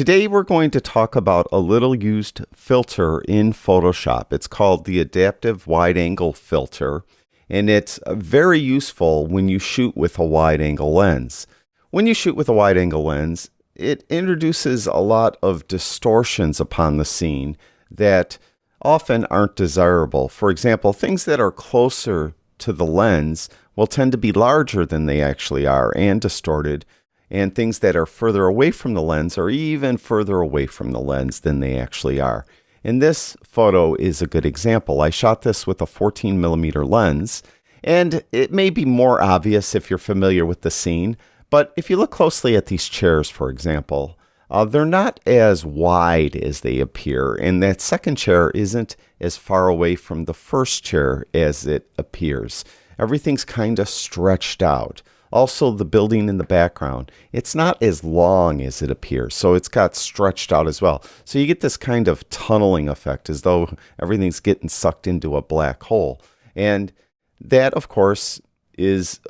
Today we're going to talk about a little used filter in Photoshop. It's called the Adaptive Wide Angle Filter, and it's very useful when you shoot with a wide angle lens. When you shoot with a wide angle lens, it introduces a lot of distortions upon the scene that often aren't desirable. For example, things that are closer to the lens will tend to be larger than they actually are and distorted, and things that are further away from the lens are even further away from the lens than they actually are. And this photo is a good example. I shot this with a 14mm lens, and it may be more obvious if you're familiar with the scene, but if you look closely at these chairs, for example, they're not as wide as they appear, and that second chair isn't as far away from the first chair as it appears. Everything's kind of stretched out. Also, the building in the background, it's not as long as it appears, so it's got stretched out as well. So you get this kind of tunneling effect, as though everything's getting sucked into a black hole. And that, of course, is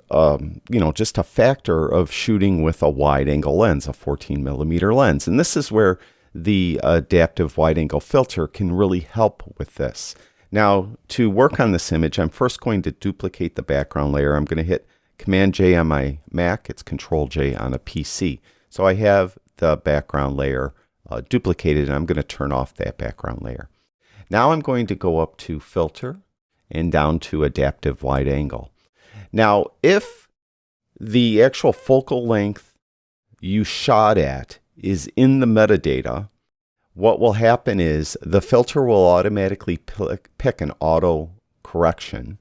just a factor of shooting with a wide angle lens, a 14mm lens. And this is where the adaptive wide angle filter can really help with this. Now, to work on this image, I'm first going to duplicate the background layer. I'm going to hit Command J on my Mac, it's Control J on a PC. So I have the background layer duplicated, and I'm going to turn off that background layer. Now I'm going to go up to Filter and down to Adaptive Wide Angle. Now, if the actual focal length you shot at is in the metadata, what will happen is the filter will automatically pick an auto correction,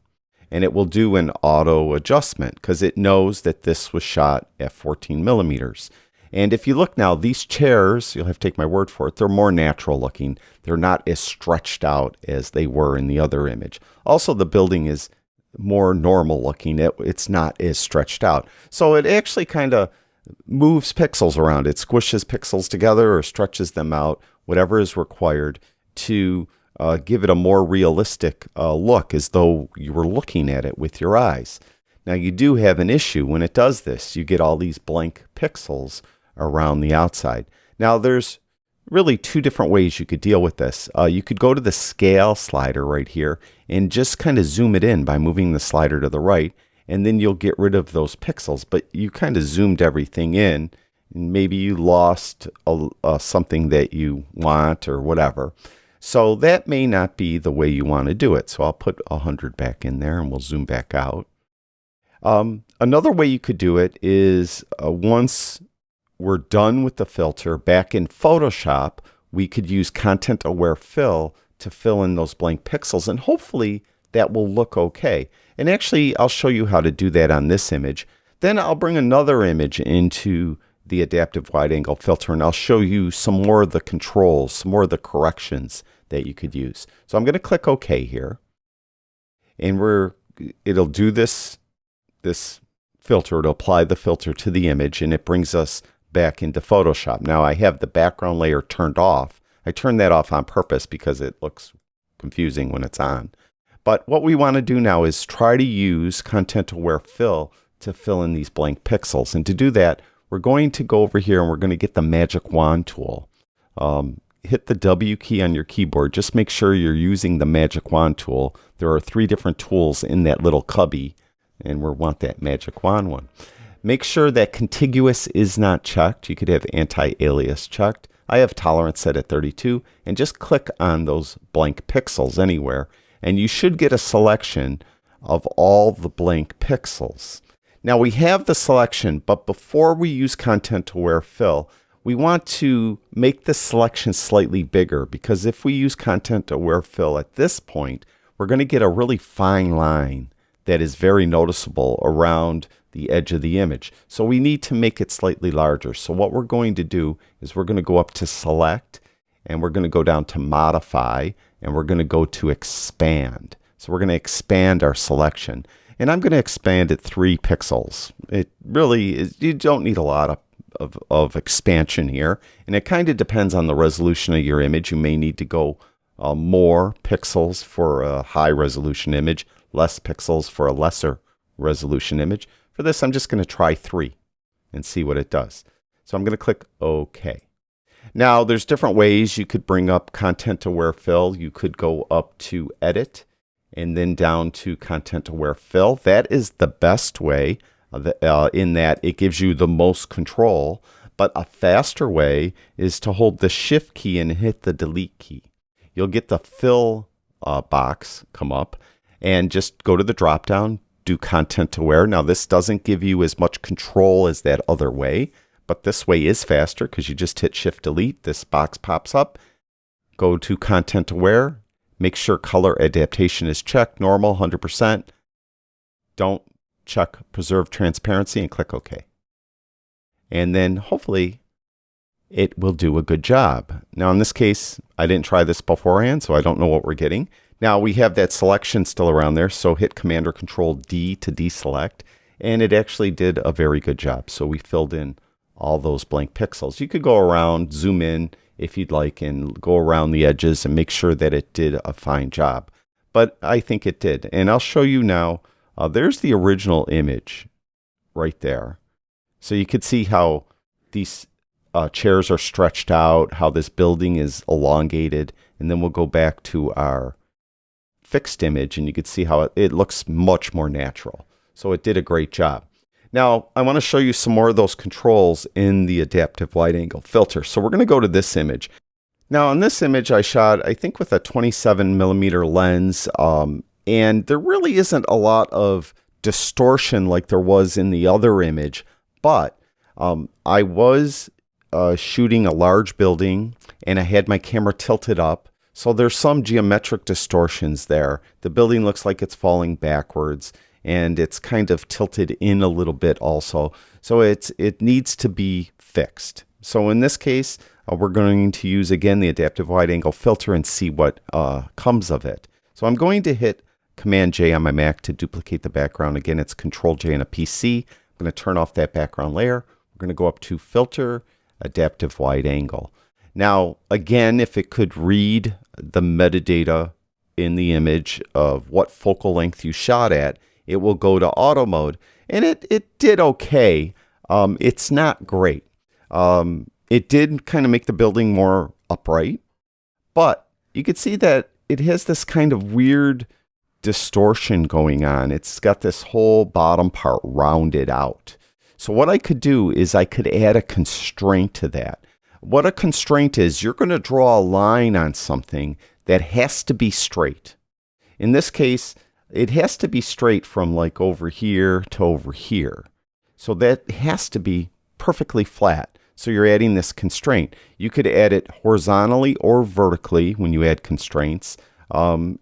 and it will do an auto adjustment because it knows that this was shot at 14mm. And if you look now, these chairs, you'll have to take my word for it, they're more natural looking. They're not as stretched out as they were in the other image. Also, the building is more normal looking. It's not as stretched out. So it actually kind of moves pixels around. It squishes pixels together or stretches them out, whatever is required to give it a more realistic look, as though you were looking at it with your eyes. Now, you do have an issue when it does this. You get all these blank pixels around the outside. Now, there's really two different ways you could deal with this. You could go to the scale slider right here and just kind of zoom it in by moving the slider to the right, and then you'll get rid of those pixels. But you kind of zoomed everything in, and maybe you lost something that you want or whatever. So that may not be the way you want to do it. So I'll put 100 back in there and we'll zoom back out. Another way you could do it is once we're done with the filter, back in Photoshop, we could use Content Aware Fill to fill in those blank pixels, and hopefully that will look okay. And actually, I'll show you how to do that on this image. Then I'll bring another image into the Adaptive Wide Angle Filter, and I'll show you some more of the controls, some more of the corrections that you could use. So I'm going to click OK here, and it'll do this filter. It'll apply the filter to the image, and it brings us back into Photoshop. Now I have the background layer turned off. I turned that off on purpose because it looks confusing when it's on. But what we want to do now is try to use Content Aware Fill to fill in these blank pixels. And to do that, we're going to go over here and we're going to get the Magic Wand tool. Hit the W key on your keyboard. Just make sure you're using the Magic Wand tool. There are 3 different tools in that little cubby, and we want that Magic Wand one. Make sure that contiguous is not checked. You could have anti-alias checked. I have tolerance set at 32, and just click on those blank pixels anywhere, and you should get a selection of all the blank pixels. Now we have the selection, but before we use Content Aware Fill, we want to make the selection slightly bigger, because if we use Content Aware Fill at this point, we're going to get a really fine line that is very noticeable around the edge of the image. So we need to make it slightly larger. So what we're going to do is we're going to go up to Select, and we're going to go down to Modify, and we're going to go to Expand. So we're going to expand our selection. And I'm going to expand it 3 pixels. It really is, you don't need a lot of expansion here. And it kind of depends on the resolution of your image. You may need to go more pixels for a high resolution image, less pixels for a lesser resolution image. For this, I'm just going to try 3 and see what it does. So I'm going to click OK. Now, there's different ways you could bring up content aware fill. You could go up to edit and then down to content aware fill. That is the best way in that it gives you the most control. But a faster way is to hold the shift key and hit the delete key. You'll get the fill box come up and just go to the drop down, do content aware. Now, this doesn't give you as much control as that other way, but this way is faster because you just hit shift delete. This box pops up. Go to content aware. Make sure color adaptation is checked, normal, 100%. Don't check preserve transparency and click OK. And then hopefully it will do a good job. Now in this case, I didn't try this beforehand, so I don't know what we're getting. Now we have that selection still around there, so hit Command or Control D to deselect, and it actually did a very good job. So we filled in all those blank pixels. You could go around, zoom in if you'd like, and go around the edges and make sure that it did a fine job. But I think it did. And I'll show you now, there's the original image right there. So you could see how these chairs are stretched out, how this building is elongated, and then we'll go back to our fixed image and you can see how it looks much more natural. So it did a great job. Now, I want to show you some more of those controls in the adaptive wide angle filter. So we're going to go to this image. Now, in this image, I shot, I think, with a 27mm lens, and there really isn't a lot of distortion like there was in the other image, but I was shooting a large building, and I had my camera tilted up, so there's some geometric distortions there. The building looks like it's falling backwards, and it's kind of tilted in a little bit also. So it needs to be fixed. So in this case, we're going to use again the adaptive wide angle filter and see what comes of it. So I'm going to hit Command J on my Mac to duplicate the background. Again, it's Control J on a PC. I'm going to turn off that background layer. We're going to go up to Filter, Adaptive Wide Angle. Now, again, if it could read the metadata in the image of what focal length you shot at, it will go to auto mode, and it did okay. It's not great. It did kind of make the building more upright, but you could see that it has this kind of weird distortion going on. It's got this whole bottom part rounded out. So what I could do is I could add a constraint to that. What a constraint is, you're going to draw a line on something that has to be straight. In this case, it has to be straight from like over here to over here. So that has to be perfectly flat. So you're adding this constraint. You could add it horizontally or vertically when you add constraints. So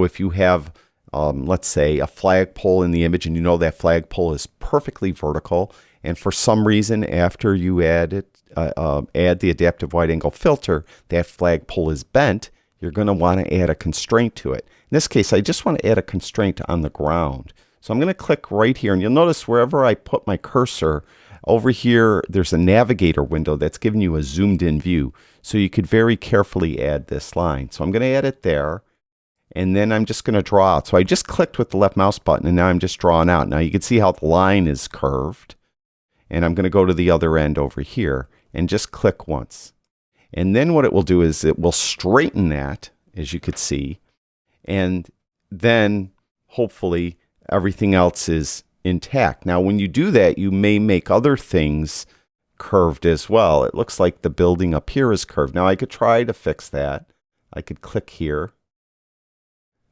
if you have, let's say, a flagpole in the image and you know that flagpole is perfectly vertical, and for some reason after you add the adaptive wide angle filter, that flagpole is bent, you're going to want to add a constraint to it. In this case, I just want to add a constraint on the ground. So I'm going to click right here, and you'll notice wherever I put my cursor, over here, there's a navigator window that's giving you a zoomed in view. So you could very carefully add this line. So I'm going to add it there, and then I'm just going to draw out. So I just clicked with the left mouse button, and now I'm just drawing out. Now you can see how the line is curved, and I'm going to go to the other end over here and just click once. And then what it will do is it will straighten that, as you could see, and then hopefully everything else is intact. Now when you do that, you may make other things curved as well. It looks like the building up here is curved. Now I could try to fix that. I could click here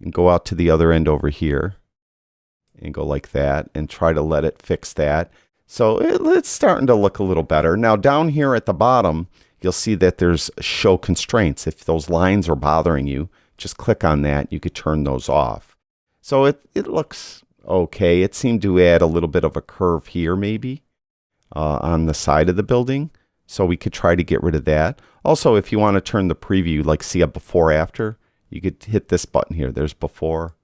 and go out to the other end over here and go like that and try to let it fix that. So it's starting to look a little better. Now down here at the bottom, you'll see that there's show constraints. If those lines are bothering you, just click on that. You could turn those off. So it looks okay. It seemed to add a little bit of a curve here maybe on the side of the building. So we could try to get rid of that. Also, if you want to turn the preview, like see a before after, you could hit this button here. There's before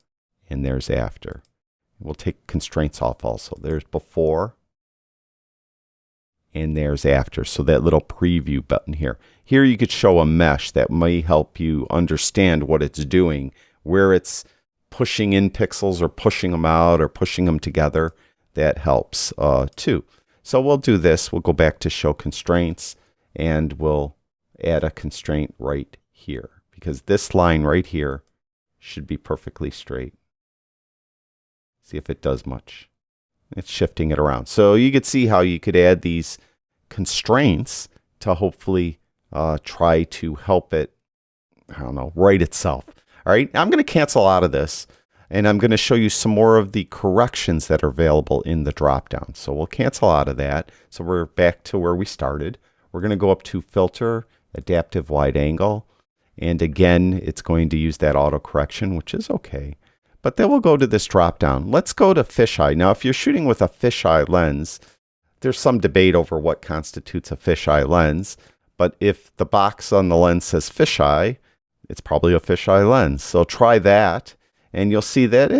and there's after. We'll take constraints off also. There's before and there's after. So that little preview button here. Here you could show a mesh that may help you understand what it's doing, where it's pushing in pixels or pushing them out or pushing them together. That helps too. So we'll do this. We'll go back to show constraints, and we'll add a constraint right here, because this line right here should be perfectly straight. See if it does much. It's shifting it around. So you could see how you could add these constraints to hopefully try to help it, I don't know, right itself. All right, I'm going to cancel out of this, and I'm going to show you some more of the corrections that are available in the dropdown. So we'll cancel out of that. So we're back to where we started. We're going to go up to Filter, Adaptive Wide Angle. And again, it's going to use that auto correction, which is okay. But then we'll go to this dropdown. Let's go to fisheye. Now, if you're shooting with a fisheye lens, there's some debate over what constitutes a fisheye lens. But if the box on the lens says fisheye, it's probably a fisheye lens. So try that, and you'll see that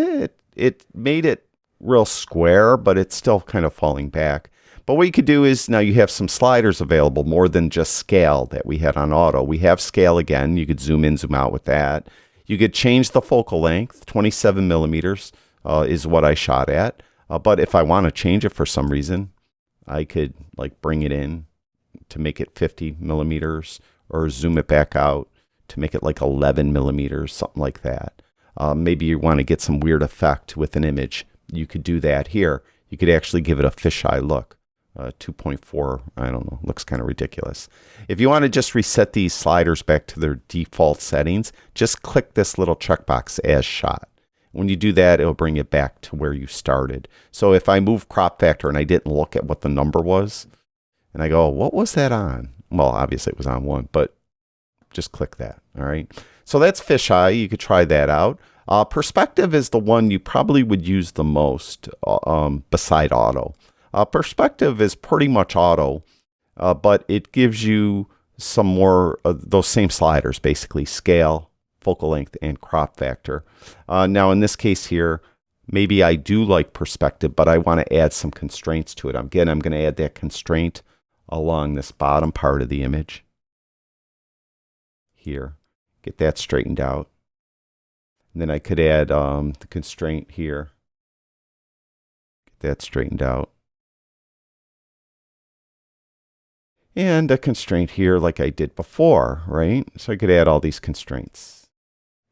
it made it real square, but it's still kind of falling back. But what you could do is now you have some sliders available, more than just scale that we had on auto. We have scale again. You could zoom in, zoom out with that. You could change the focal length. 27 millimeters is what I shot at. But if I want to change it for some reason, I could like bring it in to make it 50 millimeters, or zoom it back out to make it like 11 millimeters, something like that. Maybe you want to get some weird effect with an image. You could do that here. You could actually give it a fisheye look. 2.4, I don't know, looks kind of ridiculous. If you want to just reset these sliders back to their default settings, just click this little checkbox as shot. When you do that, it'll bring it back to where you started. So if I move crop factor and I didn't look at what the number was, and I go, what was that on? Well, obviously it was on 1, but just click that, all right? So that's fisheye. You could try that out. Perspective is the one you probably would use the most beside auto. Perspective is pretty much auto, but it gives you some more of those same sliders, basically scale, focal length, and crop factor. Now in this case here, maybe I do like perspective, but I want to add some constraints to it. Again, I'm going to add that constraint along this bottom part of the image here. Get that straightened out. And then I could add the constraint here. Get that straightened out. And a constraint here like I did before, right? So I could add all these constraints.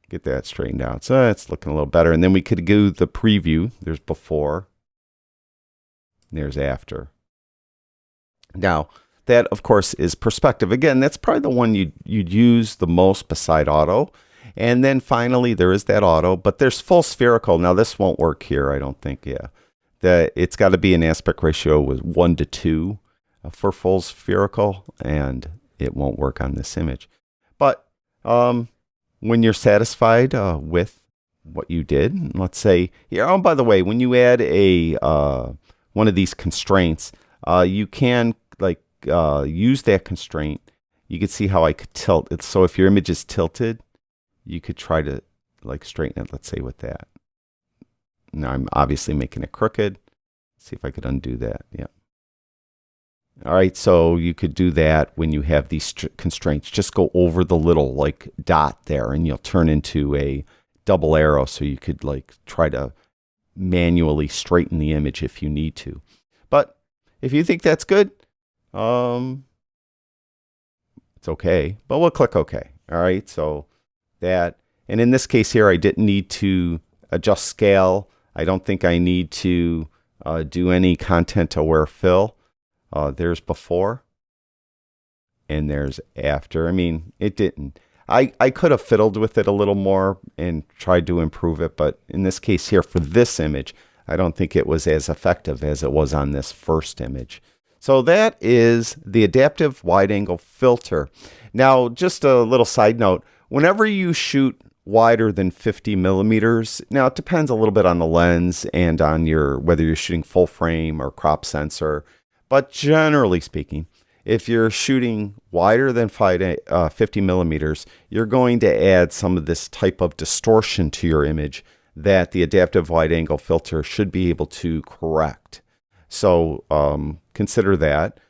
Get that straightened out. So it's looking a little better. And then we could do the preview. There's before. There's after. Now, that, of course, is perspective. Again, that's probably the one you'd use the most beside auto. And then finally, there is that auto. But there's full spherical. Now, this won't work here, I don't think. Yeah. It's got to be an aspect ratio with 1:2. For full spherical, and it won't work on this image. But when you're satisfied with what you did, let's say here, oh, by the way, when you add a one of these constraints, you can like use that constraint. You can see how I could tilt it. So if your image is tilted, you could try to like straighten it, let's say with that. Now I'm obviously making it crooked. Let's see if I could undo that. Yeah. All right, so you could do that when you have these constraints. Just go over the little like dot there, and you'll turn into a double arrow, so you could like try to manually straighten the image if you need to. But if you think that's good, it's okay. But we'll click OK. All right, so that. And in this case here, I didn't need to adjust scale. I don't think I need to do any content-aware fill. There's before, and there's after. I mean, it didn't. I could have fiddled with it a little more and tried to improve it, but in this case here, for this image, I don't think it was as effective as it was on this first image. So that is the adaptive wide-angle filter. Now, just a little side note, whenever you shoot wider than 50 millimeters, now it depends a little bit on the lens and on whether you're shooting full frame or crop sensor. But generally speaking, if you're shooting wider than 50 millimeters, you're going to add some of this type of distortion to your image that the adaptive wide angle filter should be able to correct. So consider that.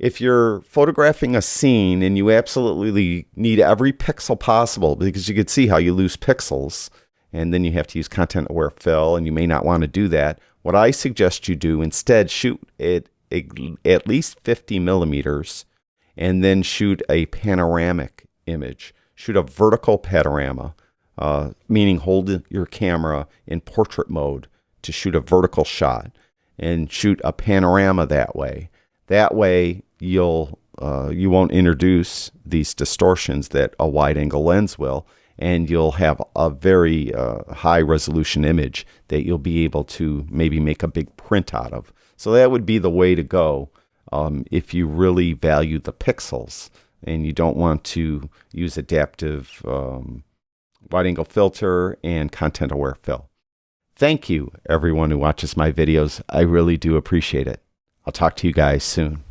If you're photographing a scene and you absolutely need every pixel possible, because you can see how you lose pixels, and then you have to use content-aware fill, and you may not want to do that, what I suggest you do instead, shoot it at least 50 millimeters and then shoot a panoramic image. Shoot a vertical panorama, meaning hold your camera in portrait mode to shoot a vertical shot, and shoot a panorama that way. That way, you won't introduce these distortions that a wide-angle lens will, and you'll have a very high-resolution image that you'll be able to maybe make a big print out of. So that would be the way to go if you really value the pixels and you don't want to use adaptive wide-angle filter and content-aware fill. Thank you, everyone who watches my videos. I really do appreciate it. I'll talk to you guys soon.